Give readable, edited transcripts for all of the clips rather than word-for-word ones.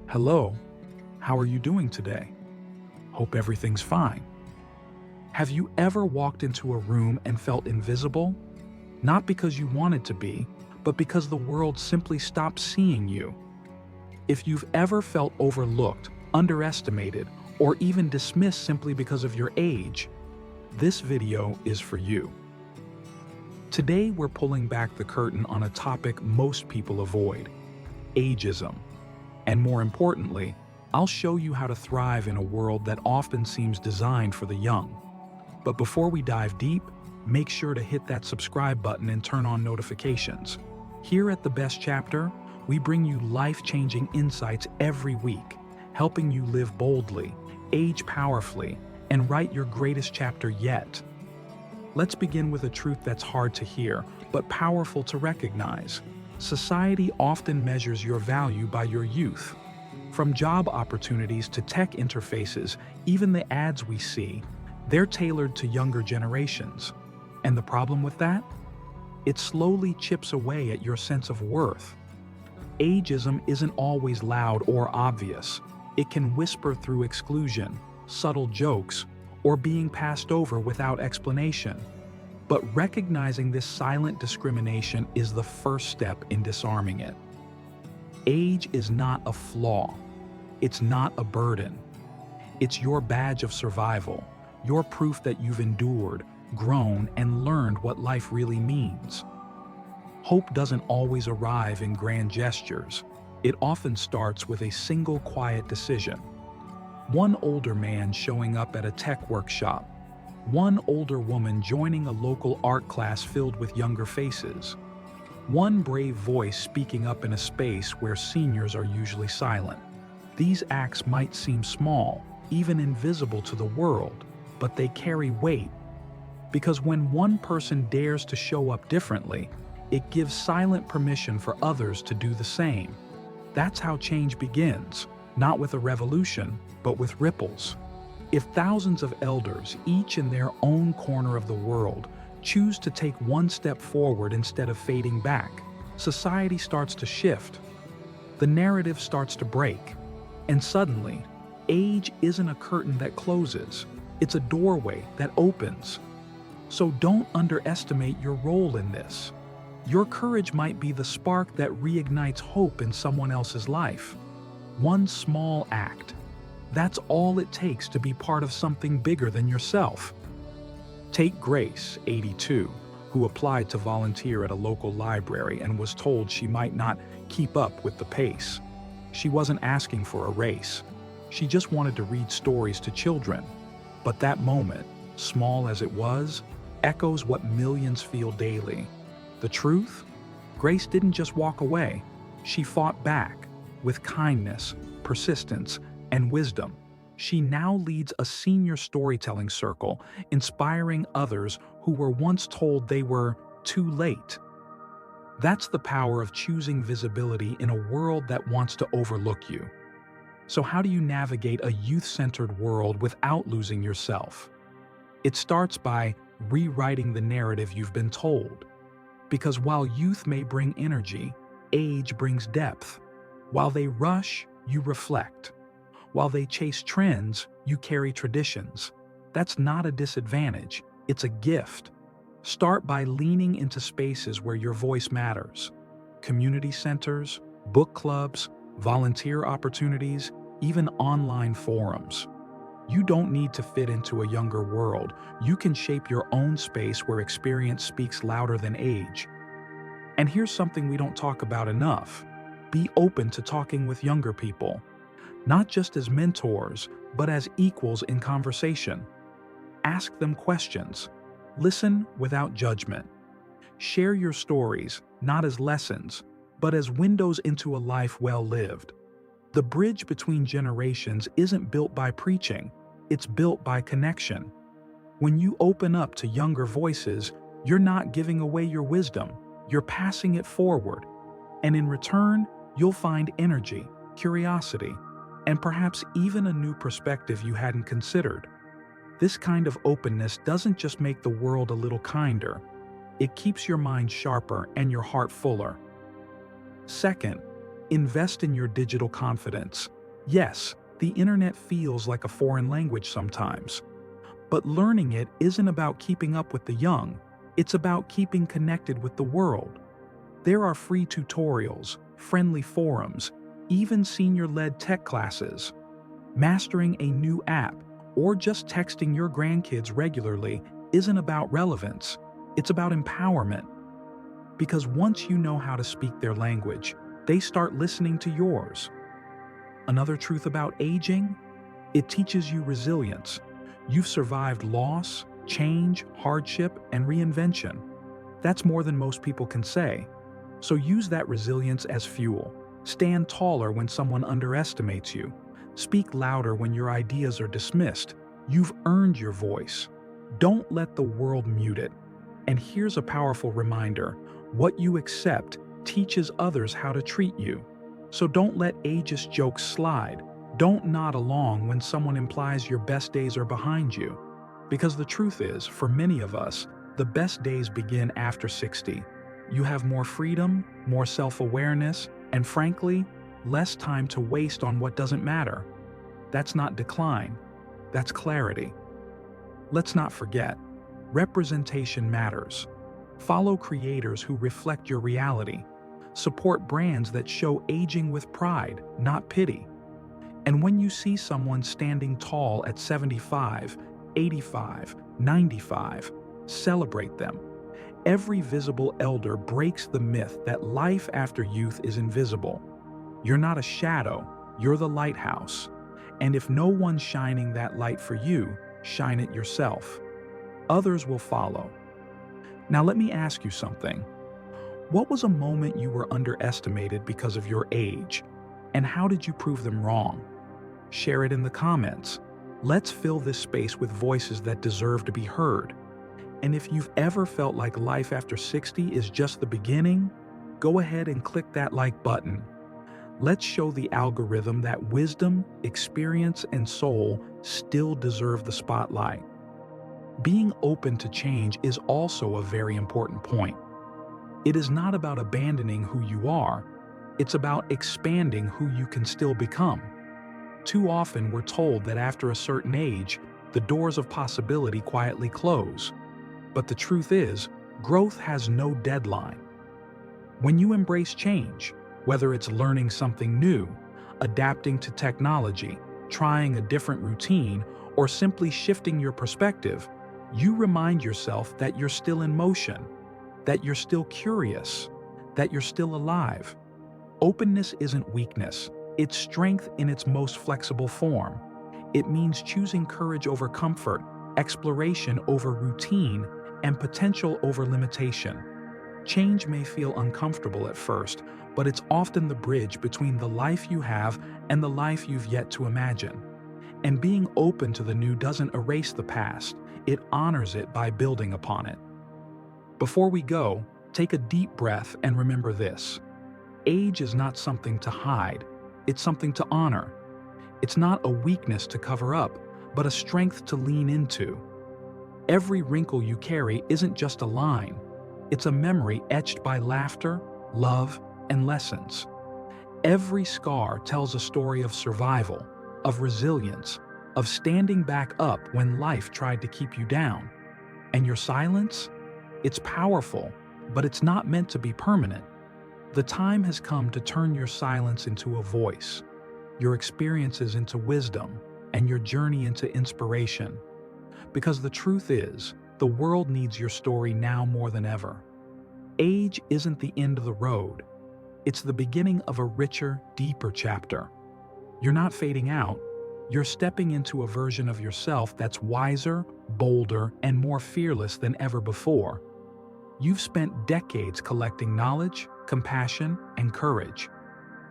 Hello, how are you doing today? Hope everything's fine. Have you ever walked into a room and felt invisible? Not because you wanted to be, but because the world simply stopped seeing you. If you've ever felt overlooked, underestimated, or even dismissed simply because of your age, this video is for you. Today we're pulling back the curtain on a topic most people avoid: ageism. And more importantly, I'll show you how to thrive in a world that often seems designed for the young. But before we dive deep, make sure to hit that subscribe button and turn on notifications. Here at The Best Chapter, we bring you life-changing insights every week, helping you live boldly, age powerfully, and write your greatest chapter yet. Let's begin with a truth that's hard to hear, but powerful to recognize. Society often measures your value by your youth. From job opportunities to tech interfaces, even the ads we see, they're tailored to younger generations. And the problem with that? It slowly chips away at your sense of worth. Ageism isn't always loud or obvious. It can whisper through exclusion, subtle jokes, or being passed over without explanation. But recognizing this silent discrimination is the first step in disarming it. Age is not a flaw. It's not a burden. It's your badge of survival, your proof that you've endured, grown, and learned what life really means. Hope doesn't always arrive in grand gestures. It often starts with a single quiet decision. One older man showing up at a tech workshop. One older woman joining a local art class filled with younger faces. One brave voice speaking up in a space where seniors are usually silent. These acts might seem small, even invisible to the world, but they carry weight. Because when one person dares to show up differently, it gives silent permission for others to do the same. That's how change begins, not with a revolution, but with ripples. If thousands of elders, each in their own corner of the world, choose to take one step forward instead of fading back, society starts to shift. The narrative starts to break. And suddenly, age isn't a curtain that closes. It's a doorway that opens. So don't underestimate your role in this. Your courage might be the spark that reignites hope in someone else's life. One small act. That's all it takes to be part of something bigger than yourself. Take Grace, 82, who applied to volunteer at a local library and was told she might not keep up with the pace. She wasn't asking for a race. She just wanted to read stories to children. But that moment, small as it was, echoes what millions feel daily. The truth? Grace didn't just walk away. She fought back with kindness, persistence, and wisdom. She now leads a senior storytelling circle, inspiring others who were once told they were too late. That's the power of choosing visibility in a world that wants to overlook you. So how do you navigate a youth-centered world without losing yourself? It starts by rewriting the narrative you've been told. Because while youth may bring energy, age brings depth. While they rush, you reflect. While they chase trends, you carry traditions. That's not a disadvantage, it's a gift. Start by leaning into spaces where your voice matters. Community centers, book clubs, volunteer opportunities, even online forums. You don't need to fit into a younger world. You can shape your own space where experience speaks louder than age. And here's something we don't talk about enough. Be open to talking with younger people. Not just as mentors, but as equals in conversation. Ask them questions. Listen without judgment. Share your stories, not as lessons, but as windows into a life well lived. The bridge between generations isn't built by preaching, it's built by connection. When you open up to younger voices, you're not giving away your wisdom, you're passing it forward. And in return, you'll find energy, curiosity, and perhaps even a new perspective you hadn't considered. This kind of openness doesn't just make the world a little kinder, it keeps your mind sharper and your heart fuller. Second, Invest in your digital confidence. Yes, the internet feels like a foreign language sometimes, but learning it isn't about keeping up with the young, it's about keeping connected with the world. There are free tutorials, friendly forums, even senior-led tech classes. Mastering a new app or just texting your grandkids regularly isn't about relevance, it's about empowerment. Because once you know how to speak their language, they start listening to yours. Another truth about aging? It teaches you resilience. You've survived loss, change, hardship, and reinvention. That's more than most people can say. So use that resilience as fuel. Stand taller when someone underestimates you. Speak louder when your ideas are dismissed. You've earned your voice. Don't let the world mute it. And here's a powerful reminder: what you accept teaches others how to treat you. So don't let ageist jokes slide. Don't nod along when someone implies your best days are behind you. Because the truth is, for many of us, the best days begin after 60. You have more freedom, more self-awareness, and frankly, less time to waste on what doesn't matter. That's not decline, that's clarity. Let's not forget, representation matters. Follow creators who reflect your reality. Support brands that show aging with pride, not pity. And when you see someone standing tall at 75, 85, 95, celebrate them. Every visible elder breaks the myth that life after youth is invisible. You're not a shadow, you're the lighthouse. And if no one's shining that light for you, shine it yourself. Others will follow. Now let me ask you something. What was a moment you were underestimated because of your age? And how did you prove them wrong? Share it in the comments. Let's fill this space with voices that deserve to be heard. And if you've ever felt like life after 60 is just the beginning, go ahead and click that like button. Let's show the algorithm that wisdom, experience, and soul still deserve the spotlight. Being open to change is also a very important point. It is not about abandoning who you are, it's about expanding who you can still become. Too often we're told that after a certain age, the doors of possibility quietly close. But the truth is, growth has no deadline. When you embrace change, whether it's learning something new, adapting to technology, trying a different routine, or simply shifting your perspective, you remind yourself that you're still in motion, that you're still curious, that you're still alive. Openness isn't weakness, it's strength in its most flexible form. It means choosing courage over comfort, exploration over routine, and potential over limitation. Change may feel uncomfortable at first, but it's often the bridge between the life you have and the life you've yet to imagine. And being open to the new doesn't erase the past, it honors it by building upon it. Before we go, take a deep breath and remember this. Age is not something to hide, it's something to honor. It's not a weakness to cover up, but a strength to lean into. Every wrinkle you carry isn't just a line, it's a memory etched by laughter, love, and lessons. Every scar tells a story of survival, of resilience, of standing back up when life tried to keep you down. And your silence? It's powerful, but it's not meant to be permanent. The time has come to turn your silence into a voice, your experiences into wisdom, and your journey into inspiration. Because the truth is, the world needs your story now more than ever. Age isn't the end of the road. It's the beginning of a richer, deeper chapter. You're not fading out. You're stepping into a version of yourself that's wiser, bolder, and more fearless than ever before. You've spent decades collecting knowledge, compassion, and courage.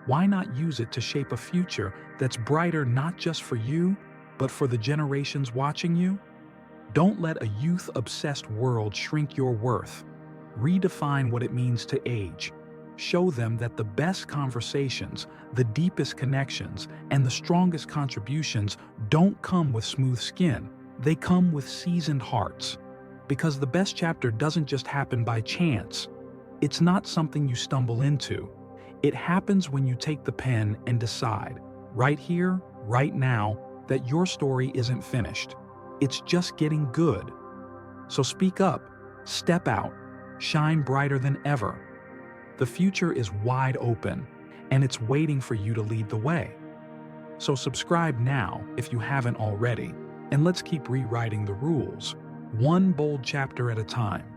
Why not use it to shape a future that's brighter not just for you, but for the generations watching you? Don't let a youth-obsessed world shrink your worth. Redefine what it means to age. Show them that the best conversations, the deepest connections, and the strongest contributions don't come with smooth skin. They come with seasoned hearts. Because the best chapter doesn't just happen by chance. It's not something you stumble into. It happens when you take the pen and decide, right here, right now, that your story isn't finished. It's just getting good. So speak up, step out, shine brighter than ever. The future is wide open, and it's waiting for you to lead the way. So subscribe now if you haven't already, and let's keep rewriting the rules, one bold chapter at a time.